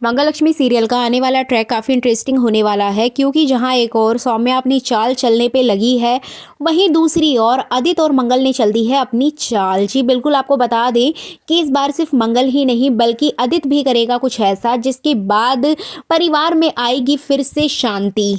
मंगलक्ष्मी serial का आने वाला ट्रैक काफ़ी इंटरेस्टिंग होने वाला है क्योंकि जहां एक और सौम्या अपनी चाल चलने पे लगी है, वहीं दूसरी ओर आदित्य और मंगल ने चल दी है अपनी चाल। जी बिल्कुल, आपको बता दें कि इस बार सिर्फ मंगल ही नहीं बल्कि आदित्य भी करेगा कुछ ऐसा जिसके बाद परिवार में आएगी फिर से शांति।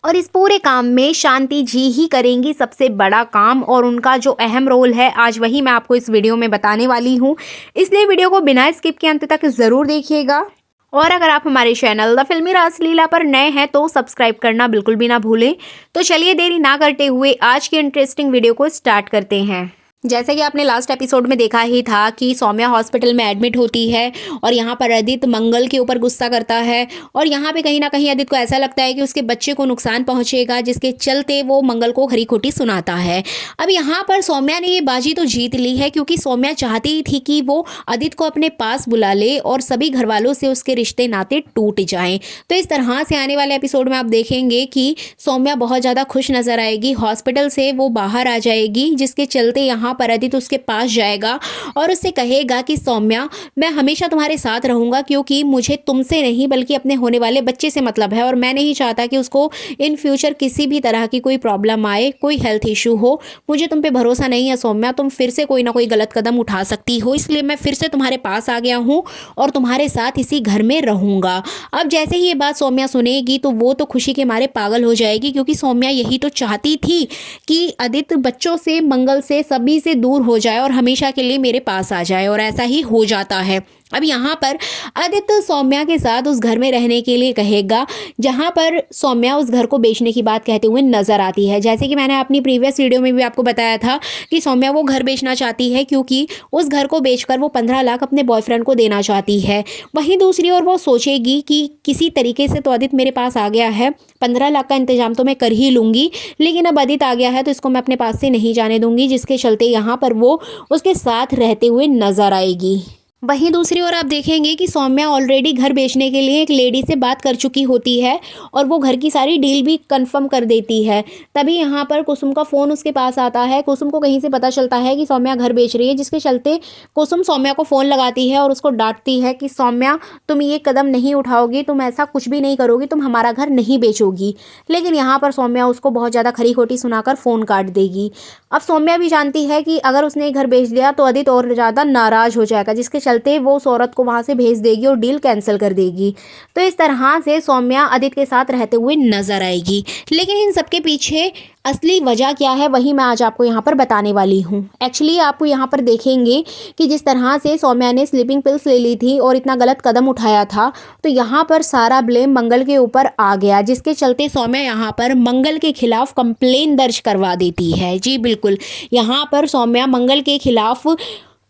और इस पूरे काम में शांति जी ही करेंगी सबसे बड़ा काम, और उनका जो अहम रोल है आज वही मैं आपको इस वीडियो में बताने वाली हूँ। इसलिए वीडियो को बिना स्किप के अंत तक ज़रूर देखिएगा। और अगर आप हमारे चैनल द फिल्मी रासलीला पर नए हैं तो सब्सक्राइब करना बिल्कुल भी ना भूलें। तो चलिए देरी ना करते हुए आज की इंटरेस्टिंग वीडियो को स्टार्ट करते हैं। जैसे कि आपने लास्ट एपिसोड में देखा ही था कि सौम्या हॉस्पिटल में एडमिट होती है और यहाँ पर आदित्य मंगल के ऊपर गुस्सा करता है, और यहाँ पे कहीं ना कहीं आदित्य को ऐसा लगता है कि उसके बच्चे को नुकसान पहुँचेगा, जिसके चलते वो मंगल को खरी खोटी सुनाता है। अब यहाँ पर सौम्या ने ये बाजी तो जीत ली है क्योंकि सौम्या चाहती ही थी कि वो आदित्य को अपने पास बुला ले और सभी घर वालों से उसके रिश्ते नाते टूट जाएं। तो इस तरह से आने वाले एपिसोड में आप देखेंगे कि सौम्या बहुत ज़्यादा खुश नजर आएगी, हॉस्पिटल से वो बाहर आ जाएगी, जिसके चलते यहाँ पर आदित्य उसके पास जाएगा और उससे कहेगा कि सौम्या, मैं हमेशा तुम्हारे साथ रहूंगा क्योंकि मुझे तुमसे नहीं बल्कि अपने होने वाले बच्चे से मतलब है, और मैं नहीं चाहता कि उसको इन फ्यूचर किसी भी तरह की कोई प्रॉब्लम आए, कोई हेल्थ इशू हो। मुझे तुम पे भरोसा नहीं है सौम्या, तुम फिर से कोई ना कोई गलत कदम उठा सकती हो, इसलिए मैं फिर से तुम्हारे पास आ गया हूँ और तुम्हारे साथ इसी घर में रहूंगा। अब जैसे ही ये बात सौम्या सुनेगी तो वो तो खुशी के मारे पागल हो जाएगी, क्योंकि सौम्या यही तो चाहती थी कि आदित्य बच्चों से, मंगल से, सभी से दूर हो जाए और हमेशा के लिए मेरे पास आ जाए, और ऐसा ही हो जाता है। अब यहाँ पर आदित्य सौम्या के साथ उस घर में रहने के लिए कहेगा जहाँ पर सौम्या उस घर को बेचने की बात कहते हुए नजर आती है। जैसे कि मैंने अपनी प्रीवियस वीडियो में भी आपको बताया था कि सौम्या वो घर बेचना चाहती है क्योंकि उस घर को बेचकर वो 15 लाख अपने बॉयफ्रेंड को देना चाहती है। वहीं दूसरी ओर वो सोचेगी कि किसी तरीके से तो आदित्य मेरे पास आ गया है, 15 लाख का इंतजाम तो मैं कर ही लूंगी, लेकिन अब आदित्य आ गया है तो इसको मैं अपने पास से नहीं जाने दूंगी, जिसके चलते यहाँ पर वो उसके साथ रहते हुए नजर आएगी। वहीं दूसरी ओर आप देखेंगे कि सौम्या ऑलरेडी घर बेचने के लिए एक लेडी से बात कर चुकी होती है और वो घर की सारी डील भी कंफर्म कर देती है। तभी यहाँ पर कुसुम का फ़ोन उसके पास आता है। कुसुम को कहीं से पता चलता है कि सौम्या घर बेच रही है, जिसके चलते कुसुम सौम्या को फ़ोन लगाती है और उसको डांटती है कि सौम्या, तुम ये कदम नहीं उठाओगी, तुम ऐसा कुछ भी नहीं करोगी, तुम हमारा घर नहीं बेचोगी। लेकिन यहाँ पर सौम्या उसको बहुत ज़्यादा खरी खोटी सुनाकर फ़ोन काट देगी। अब सौम्या भी जानती है कि अगर उसने घर बेच दिया तो आदित्य और ज़्यादा नाराज़ हो जाएगा, जिसके चलते वो उस औरत को वहाँ से भेज देगी और डील कैंसिल कर देगी। तो इस तरह से सौम्या आदित्य के साथ रहते हुए नजर आएगी। लेकिन इन सबके पीछे असली वजह क्या है वही मैं आज आपको यहाँ पर बताने वाली हूँ। एक्चुअली आपको यहाँ पर देखेंगे कि जिस तरह से सौम्या ने स्लीपिंग पिल्स ले ली थी और इतना गलत कदम उठाया था, तो यहाँ पर सारा ब्लेम मंगल के ऊपर आ गया, जिसके चलते सौम्या यहाँ पर मंगल के खिलाफ कंप्लेन दर्ज करवा देती है। जी बिल्कुल, यहाँ पर सौम्या मंगल के खिलाफ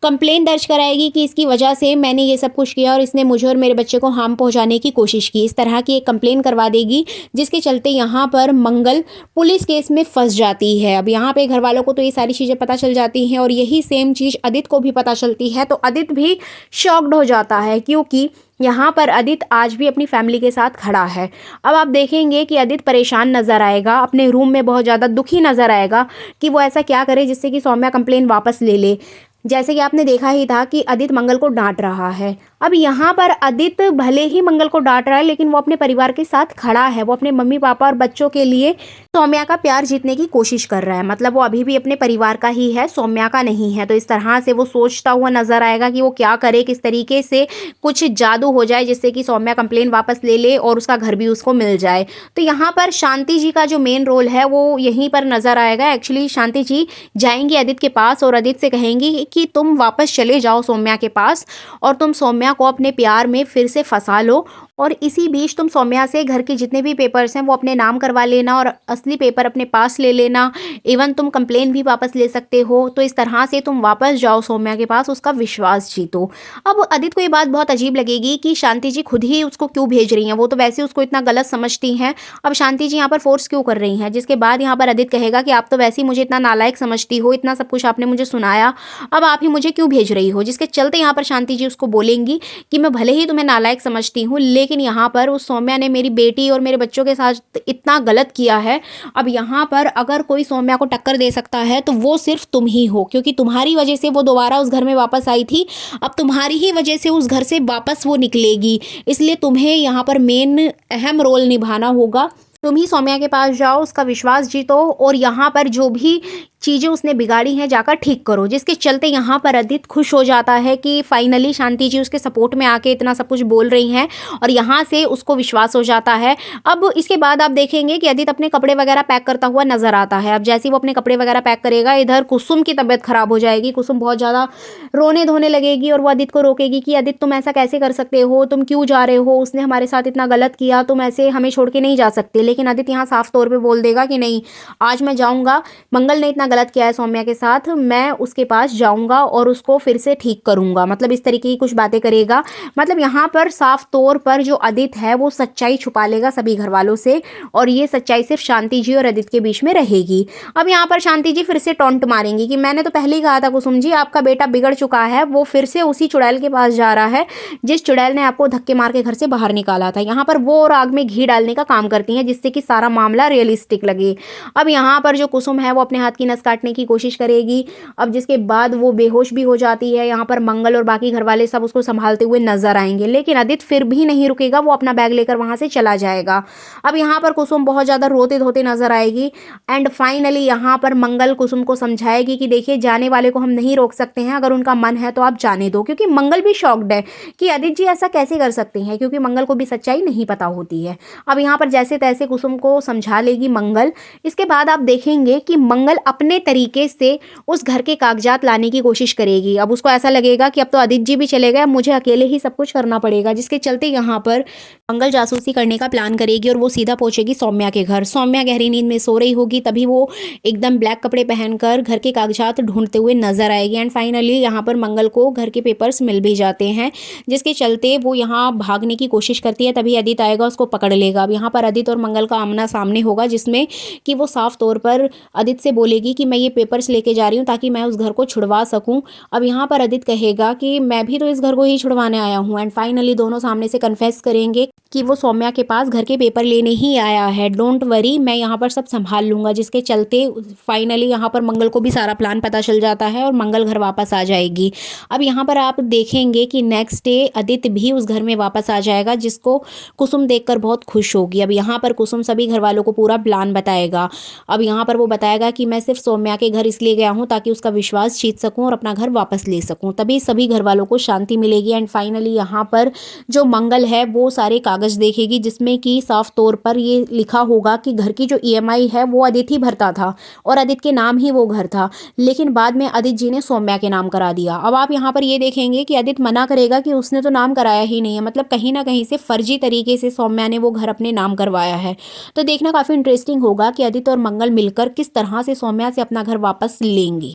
कंप्लेन दर्ज कराएगी कि इसकी वजह से मैंने ये सब कुछ किया और इसने मुझे और मेरे बच्चे को हार्म पहुंचाने की कोशिश की। इस तरह की एक कंप्लेन करवा देगी, जिसके चलते यहाँ पर मंगल पुलिस केस में फंस जाती है। अब यहाँ पे घर वालों को तो ये सारी चीज़ें पता चल जाती हैं और यही सेम चीज़ आदित्य को भी पता चलती है। तो आदित्य भी शॉक्ड हो जाता है क्योंकि यहाँ पर आदित्य आज भी अपनी फैमिली के साथ खड़ा है। अब आप देखेंगे कि आदित्य परेशान नजर आएगा, अपने रूम में बहुत ज़्यादा दुखी नजर आएगा कि वो ऐसा क्या करे जिससे कि सौम्या कंप्लेन वापस ले ले। जैसे कि आपने देखा ही था कि आदित्य मंगल को डांट रहा है। अब यहाँ पर आदित्य भले ही मंगल को डांट रहा है, लेकिन वो अपने परिवार के साथ खड़ा है। वो अपने मम्मी पापा और बच्चों के लिए सौम्या का प्यार जीतने की कोशिश कर रहा है। मतलब वो अभी भी अपने परिवार का ही है, सौम्या का नहीं है। तो इस तरह से वो सोचता हुआ नजर आएगा कि वो क्या करे, किस तरीके से कुछ जादू हो जाए जिससे कि सौम्या कंप्लेन वापस ले ले और उसका घर भी उसको मिल जाए। तो यहाँ पर शांति जी का जो मेन रोल है वो यहीं पर नजर आएगा। एक्चुअली शांति जी जाएंगी आदित्य के पास और आदित्य से कहेंगी कि तुम वापस चले जाओ सौम्या के पास और तुम सौम्या को अपने प्यार में फिर से फंसा लो, और इसी बीच तुम सौम्या से घर के जितने भी पेपर्स हैं वो अपने नाम करवा लेना और असली पेपर अपने पास ले लेना। इवन तुम कंप्लेन भी वापस ले सकते हो। तो इस तरह से तुम वापस जाओ सौम्या के पास, उसका विश्वास जीतो। अब आदित्य को ये बात बहुत अजीब लगेगी कि शांति जी खुद ही उसको क्यों भेज रही हैं, वो तो वैसे उसको इतना गलत समझती हैं, अब शांति जी यहाँ पर फोर्स क्यों कर रही हैं। जिसके बाद यहाँ पर आदित्य कहेगा कि आप तो वैसे ही मुझे इतना नालायक समझती हो, इतना सब कुछ आपने मुझे सुनाया, अब आप ही मुझे क्यों भेज रही हो। जिसके चलते यहाँ पर शांति जी उसको बोलेंगी कि मैं भले ही तुम्हें नालायक समझती हूँ, लेकिन यहाँ पर उस सौम्या ने मेरी बेटी और मेरे बच्चों के साथ इतना गलत किया है। अब यहाँ पर अगर कोई सौम्या को टक्कर दे सकता है तो वो सिर्फ तुम ही हो, क्योंकि तुम्हारी वजह से वो दोबारा उस घर में वापस आई थी। अब तुम्हारी ही वजह से उस घर से वापस वो निकलेगी, इसलिए तुम्हें यहाँ पर मेन अहम रोल निभाना होगा। तुम ही सौम्या के पास जाओ, उसका विश्वास जीतो और यहाँ पर जो भी चीज़ें उसने बिगाड़ी हैं जाकर ठीक करो, जिसके चलते यहाँ पर अदित खुश हो जाता है कि फाइनली शांति जी उसके सपोर्ट में आके इतना सब कुछ बोल रही हैं और यहाँ से उसको विश्वास हो जाता है। अब इसके बाद आप देखेंगे कि अदित अपने कपड़े वगैरह पैक करता हुआ नजर आता है। अब जैसे ही वो अपने कपड़े वगैरह पैक करेगा, इधर कुसुम की तबीयत खराब हो जाएगी। कुसुम बहुत ज़्यादा रोने धोने लगेगी और वो अदित को रोकेगी कि अदित तुम ऐसा कैसे कर सकते हो, तुम क्यों जा रहे हो, उसने हमारे साथ इतना गलत किया, तुम ऐसे हमें छोड़ के नहीं जा सकते। लेकिन अदित यहाँ साफ तौर पर बोल देगा कि नहीं, आज मैं जाऊँगा, मंगल ने इतना गलत किया है सौम्या के साथ, मैं उसके पास जाऊंगा और उसको फिर से ठीक करूंगा। मतलब इस तरीके की कुछ बातें करेगा। मतलब यहाँ पर साफ तौर पर जो अदित है वो सच्चाई छुपा लेगा सभी घर वालों से और ये सच्चाई सिर्फ शांति जी और अदित के बीच में रहेगी। अब यहाँ पर शांति जी फिर से टॉन्ट मारेंगी कि मैंने तो पहले ही कहा था कुसुम जी, आपका बेटा बिगड़ चुका है। वो फिर से उसी चुड़ैल के पास जा रहा है जिस चुड़ैल ने आपको धक्के मार के घर से बाहर निकाला था। यहाँ पर वो और आग में घी डालने का काम करती हैं जिससे कि सारा मामला रियलिस्टिक लगे। अब यहाँ पर जो कुसुम है वो अपने हाथ की नस काटने की कोशिश करेगी। अब जिसके बाद वो बेहोश भी हो जाती है। यहाँ पर मंगल और बाकी घर वाले सब उसको संभालते हुए नजर आएंगे, लेकिन अदित फिर भी नहीं रुकेगा, वो अपना बैग लेकर वहां से चला जाएगा। अब यहाँ पर कुसुम बहुत ज्यादा रोते धोते नजर आएगी एंड फाइनली यहाँ पर मंगल कुसुम को समझाएगी कि देखिए, जाने वाले को हम नहीं रोक सकते हैं, अगर उनका मन है तो आप जाने दो। क्योंकि मंगल भी शॉक्ड है कि अदित जी ऐसा कैसे कर सकते हैं, क्योंकि मंगल को भी सच्चाई नहीं पता होती है। अब यहाँ पर जैसे तैसे कुसुम को समझा लेगी मंगल। इसके बाद आप देखेंगे कि मंगल अपने तरीके से उस घर के कागजात लाने की कोशिश करेगी। अब उसको ऐसा लगेगा कि अब तो अदित जी भी चले गए, अब मुझे अकेले ही सब कुछ करना पड़ेगा, जिसके चलते यहाँ पर मंगल जासूसी करने का प्लान करेगी और वो सीधा पहुंचेगी सौम्या के घर। सौम्या गहरी नींद में सो रही होगी, तभी वो एकदम ब्लैक कपड़े पहनकर घर के कागजात ढूंढते हुए नजर आएगी एंड फाइनली यहाँ पर मंगल को घर के पेपर्स मिल भी जाते हैं, जिसके चलते वो यहाँ भागने की कोशिश करती है। तभी अदित आएगा, उसको पकड़ लेगा। अब यहाँ पर अदित और मंगल का आमना सामने होगा, जिसमें कि वो साफ तौर पर अदित से बोलेगी कि मैं ये पेपर्स लेके जा रही हूँ ताकि मैं उस घर को छुड़वा सकूं। अब यहाँ पर अदित कहेगा कि मैं भी तो इस घर को ही छुड़वाने आया हूँ एंड फाइनली दोनों सामने से कन्फेस करेंगे कि वो सौम्या के पास घर के पेपर लेने ही आया है। डोंट वरी, मैं यहाँ पर सब संभाल लूंगा, जिसके चलते फाइनली यहाँ पर मंगल को भी सारा प्लान पता चल जाता है और मंगल घर वापस आ जाएगी। अब यहाँ पर आप देखेंगे कि नेक्स्ट डे अदित भी उस घर में वापस आ जाएगा, जिसको कुसुम देखकर बहुत खुश होगी। अब यहाँ पर कुसुम सभी घर वालों को पूरा प्लान बताएगा। अब यहाँ पर वो बताएगा कि मैं सिर्फ सौम्या के घर इसलिए गया हूँ ताकि उसका विश्वास जीत सकूं और अपना घर वापस ले सकूं, तभी सभी घर वालों को शांति मिलेगी। एंड फाइनली यहाँ पर जो मंगल है वो सारे कागज देखेगी, जिसमें कि साफ तौर पर ये लिखा होगा कि घर की जो ईएमआई है वो अदित ही भरता था और अदित के नाम ही वो घर था, लेकिन बाद में अदित जी ने सौम्या के नाम करा दिया। अब आप यहाँ पर ये देखेंगे कि अदित मना करेगा कि उसने तो नाम कराया ही नहीं है, मतलब कहीं ना कहीं से फर्जी तरीके से सौम्या ने वो घर अपने नाम करवाया है। तो देखना काफी इंटरेस्टिंग होगा कि अदित और मंगल मिलकर किस तरह से सौम्या से अपना घर वापस लेंगे।